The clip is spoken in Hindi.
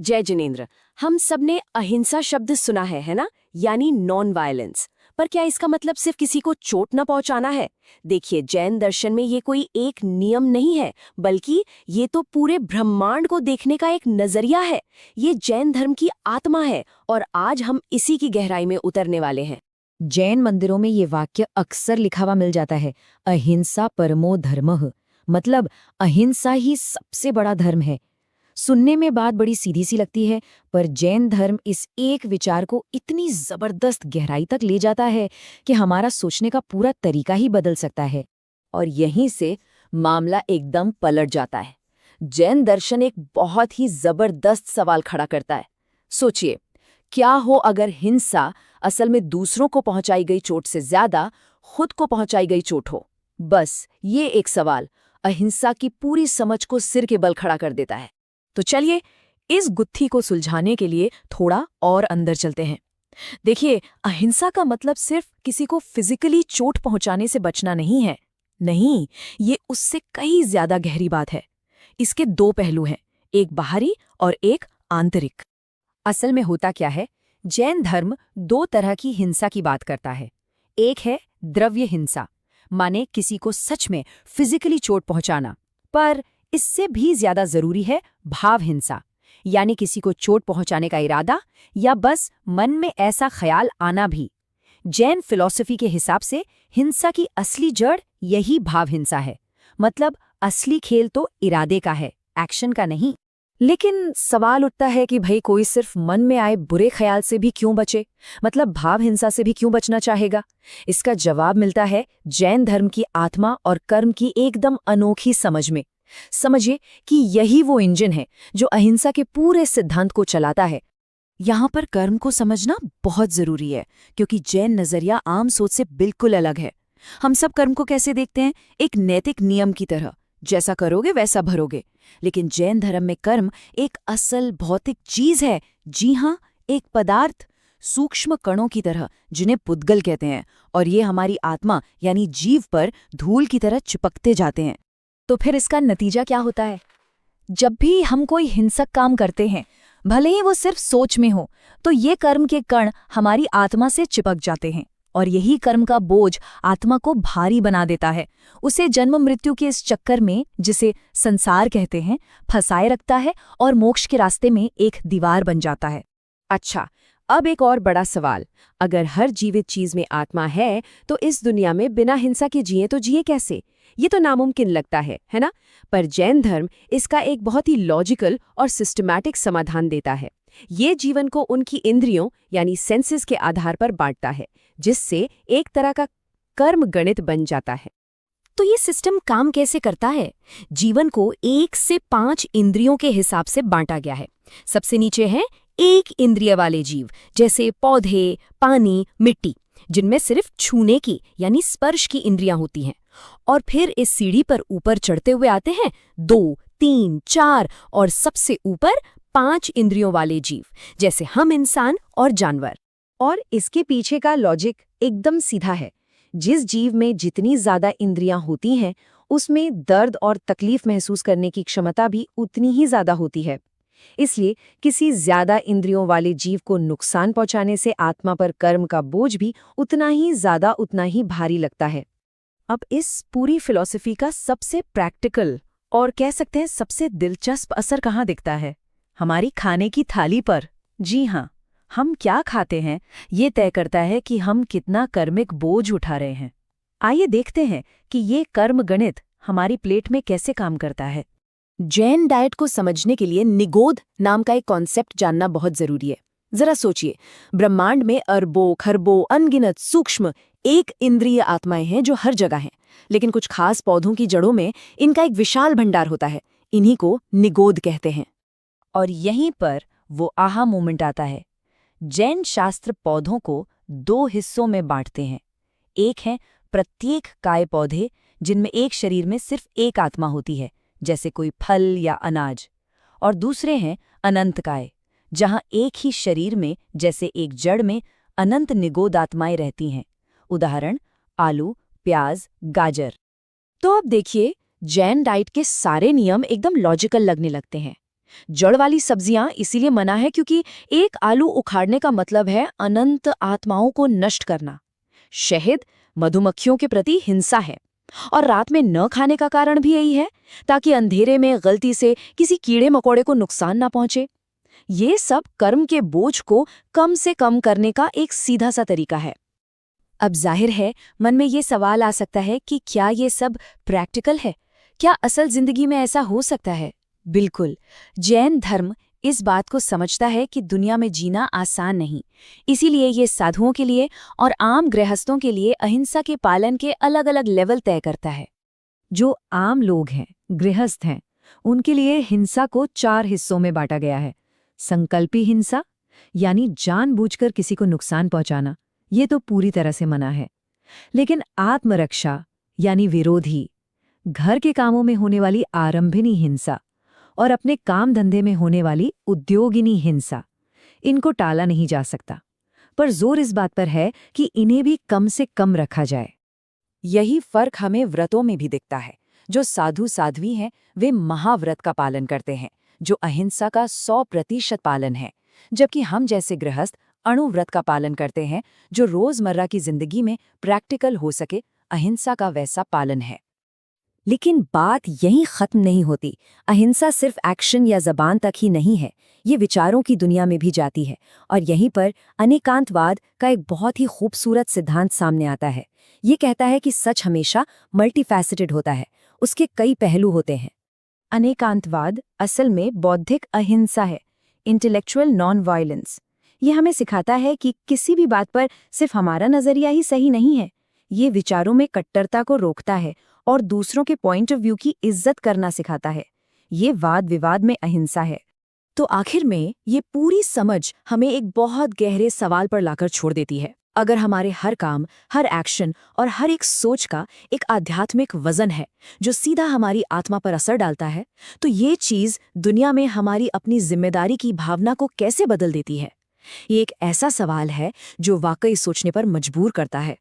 जय जिनेंद्र। हम सबने अहिंसा शब्द सुना है ना? यानी नॉन वायलेंस। पर क्या इसका मतलब सिर्फ किसी को चोट न पहुंचाना है? देखिए, जैन दर्शन में ये कोई एक नियम नहीं है, बल्कि ये तो पूरे ब्रह्मांड को देखने का एक नजरिया है। ये जैन धर्म की आत्मा है और आज हम इसी की गहराई में उतरने वाले हैं। जैन मंदिरों में ये वाक्य अक्सर लिखा हुआ मिल जाता है, अहिंसा परमो धर्मः। मतलब अहिंसा ही सबसे बड़ा धर्म है। सुनने में बात बड़ी सीधी सी लगती है, पर जैन धर्म इस एक विचार को इतनी जबरदस्त गहराई तक ले जाता है कि हमारा सोचने का पूरा तरीका ही बदल सकता है। और यहीं से मामला एकदम पलट जाता है। जैन दर्शन एक बहुत ही जबरदस्त सवाल खड़ा करता है। सोचिए, क्या हो अगर हिंसा असल में दूसरों को पहुंचाई गई चोट से ज्यादा खुद को पहुंचाई गई चोट हो? बस ये एक सवाल अहिंसा की पूरी समझ को सिर के बल खड़ा कर देता है। तो चलिए, इस गुत्थी को सुलझाने के लिए थोड़ा और अंदर चलते हैं। देखिए, अहिंसा का मतलब सिर्फ किसी को फिजिकली चोट पहुंचाने से बचना नहीं है। नहीं, ये उससे कई ज्यादा गहरी बात है। इसके दो पहलू हैं, एक बाहरी और एक आंतरिक। असल में होता क्या है, जैन धर्म दो तरह की हिंसा की बात करता है। एक है द्रव्य हिंसा, माने किसी को सच में फिजिकली चोट पहुंचाना। पर इससे भी ज्यादा जरूरी है भाव हिंसा, यानी किसी को चोट पहुंचाने का इरादा या बस मन में ऐसा ख्याल आना भी। जैन फिलॉसफी के हिसाब से हिंसा की असली जड़ यही भाव हिंसा है। मतलब असली खेल तो इरादे का है, एक्शन का नहीं। लेकिन सवाल उठता है कि भाई, कोई सिर्फ मन में आए बुरे ख्याल से भी क्यों बचे? मतलब भाव हिंसा से भी क्यों बचना चाहेगा? इसका जवाब मिलता है जैन धर्म की आत्मा और कर्म की एकदम अनोखी समझ में। समझिए कि यही वो इंजन है जो अहिंसा के पूरे सिद्धांत को चलाता है। यहाँ पर कर्म को समझना बहुत जरूरी है, क्योंकि जैन नजरिया आम सोच से बिल्कुल अलग है। हम सब कर्म को कैसे देखते हैं? एक नैतिक नियम की तरह, जैसा करोगे वैसा भरोगे। लेकिन जैन धर्म में कर्म एक असल भौतिक चीज है। जी हाँ, एक पदार्थ, सूक्ष्म कणों की तरह, जिन्हें पुद्गल कहते हैं। और ये हमारी आत्मा यानी जीव पर धूल की तरह चिपकते जाते हैं। तो फिर इसका नतीजा क्या होता है? जब भी हम कोई हिंसक काम करते हैं, भले ही वो सिर्फ सोच में हो, तो ये कर्म के कण हमारी आत्मा से चिपक जाते हैं। और यही कर्म का बोझ आत्मा को भारी बना देता है। उसे जन्म मृत्यु के इस चक्कर में, जिसे संसार कहते हैं, फंसाए रखता है और मोक्ष के रास्ते में एक दीवार बन जाता है। अच्छा, अब एक और बड़ा सवाल। अगर हर जीवित चीज में आत्मा है, तो इस दुनिया में बिना हिंसा के जिए तो जिए कैसे? ये तो नामुमकिन लगता है ना? पर जैन धर्म इसका एक बहुत ही लॉजिकल और सिस्टमैटिक समाधान देता है। ये जीवन को उनकी इंद्रियों यानी सेंसेस के आधार पर बांटता है, जिससे एक तरह का कर्म गणित बन जाता है। तो ये सिस्टम काम कैसे करता है? जीवन को 1 से 5 इंद्रियों के हिसाब से बांटा गया है। सबसे नीचे हैं 1 इंद्रिय वाले जीव, जैसे पौधे, पानी, मिट्टी, जिनमें सिर्फ छूने की यानी स्पर्श की इंद्रियां होती हैं। और फिर इस सीढ़ी पर ऊपर चढ़ते हुए आते हैं 2, 3, 4 और सबसे ऊपर 5 इंद्रियों वाले जीव, जैसे हम इंसान और जानवर। और इसके पीछे का लॉजिक एकदम सीधा है। जिस जीव में जितनी ज्यादा इंद्रियां होती हैं, उसमें दर्द और तकलीफ महसूस करने की क्षमता भी उतनी ही ज्यादा होती है। इसलिए किसी ज्यादा इंद्रियों वाले जीव को नुकसान पहुंचाने से आत्मा पर कर्म का बोझ भी उतना ही भारी लगता है। अब इस पूरी फिलॉसफी का सबसे प्रैक्टिकल और कह सकते हैं सबसे दिलचस्प असर कहाँ दिखता है? हमारी खाने की थाली पर। जी हाँ, हम क्या खाते हैं ये तय करता है कि हम कितना कर्मिक बोझ उठा रहे हैं। आइए देखते हैं कि ये कर्म गणित हमारी प्लेट में कैसे काम करता है। जैन डाइट को समझने के लिए निगोद नाम का एक कॉन्सेप्ट जानना बहुत जरूरी है। जरा सोचिए, ब्रह्मांड में अरबों खरबों अनगिनत सूक्ष्म एक इंद्रिय आत्माएं हैं जो हर जगह हैं। लेकिन कुछ खास पौधों की जड़ों में इनका एक विशाल भंडार होता है। इन्हीं को निगोद कहते हैं। और यहीं पर वो आहा मोमेंट आता है। जैन शास्त्र पौधों को 2 हिस्सों में बांटते हैं। एक है प्रत्येक काय पौधे, जिनमें एक शरीर में सिर्फ एक आत्मा होती है, जैसे कोई फल या अनाज। और दूसरे हैं अनंत काय, जहां एक ही शरीर में, जैसे एक जड़ में, अनंत निगोद आत्माएं रहती हैं। उदाहरण आलू, प्याज, गाजर। तो अब देखिए, जैन डाइट के सारे नियम एकदम लॉजिकल लगने लगते हैं। जड़ वाली सब्जियां इसीलिए मना है क्योंकि एक आलू उखाड़ने का मतलब है अनंत आत्माओं को नष्ट करना। शहद मधुमक्खियों के प्रति हिंसा है, और रात में न खाने का कारण भी यही है, ताकि अंधेरे में गलती से किसी कीड़े मकोड़े को नुकसान ना पहुंचे। ये सब कर्म के बोझ को कम से कम करने का एक सीधा सा तरीका है। अब जाहिर है मन में ये सवाल आ सकता है कि क्या ये सब प्रैक्टिकल है? क्या असल जिंदगी में ऐसा हो सकता है? बिल्कुल। जैन धर्म इस बात को समझता है कि दुनिया में जीना आसान नहीं। इसीलिए ये साधुओं के लिए और आम गृहस्थों के लिए अहिंसा के पालन के अलग अलग लेवल तय करता है। जो आम लोग हैं, गृहस्थ हैं, उनके लिए हिंसा को 4 हिस्सों में बांटा गया है। संकल्पी हिंसा, यानी जानबूझकर किसी को नुकसान पहुंचाना, ये तो पूरी तरह से मना है। लेकिन आत्मरक्षा यानी विरोधी, घर के कामों में होने वाली आरंभिनी हिंसा और अपने काम धंधे में होने वाली उद्योगिनी हिंसा, इनको टाला नहीं जा सकता। पर जोर इस बात पर है कि इन्हें भी कम से कम रखा जाए। यही फर्क हमें व्रतों में भी दिखता है। जो साधु साध्वी हैं वे महाव्रत का पालन करते हैं, जो अहिंसा का 100% पालन है, जबकि हम जैसे गृहस्थ अणुव्रत का पालन करते हैं, जो रोजमर्रा की जिंदगी में प्रैक्टिकल हो सके अहिंसा का वैसा पालन है। लेकिन बात यहीं खत्म नहीं होती। अहिंसा सिर्फ एक्शन या जबान तक ही नहीं है, ये विचारों की दुनिया में भी जाती है। और यहीं पर अनेकांतवाद का एक बहुत ही खूबसूरत सिद्धांत सामने आता है। ये कहता है कि सच हमेशा मल्टीफैसेटेड होता है, उसके कई पहलू होते हैं। अनेकांतवाद असल में बौद्धिक अहिंसा है, इंटेलेक्चुअल नॉन वायलेंस। ये हमें सिखाता है कि किसी भी बात पर सिर्फ हमारा नजरिया ही सही नहीं है। ये विचारों में कट्टरता को रोकता है और दूसरों के पॉइंट ऑफ व्यू की इज्जत करना सिखाता है। ये वाद विवाद में अहिंसा है। तो आखिर में ये पूरी समझ हमें एक बहुत गहरे सवाल पर लाकर छोड़ देती है। अगर हमारे हर काम, हर एक्शन और हर एक सोच का एक आध्यात्मिक वजन है जो सीधा हमारी आत्मा पर असर डालता है, तो ये चीज़ दुनिया में हमारी अपनी जिम्मेदारी की भावना को कैसे बदल देती है? ये एक ऐसा सवाल है जो वाकई सोचने पर मजबूर करता है।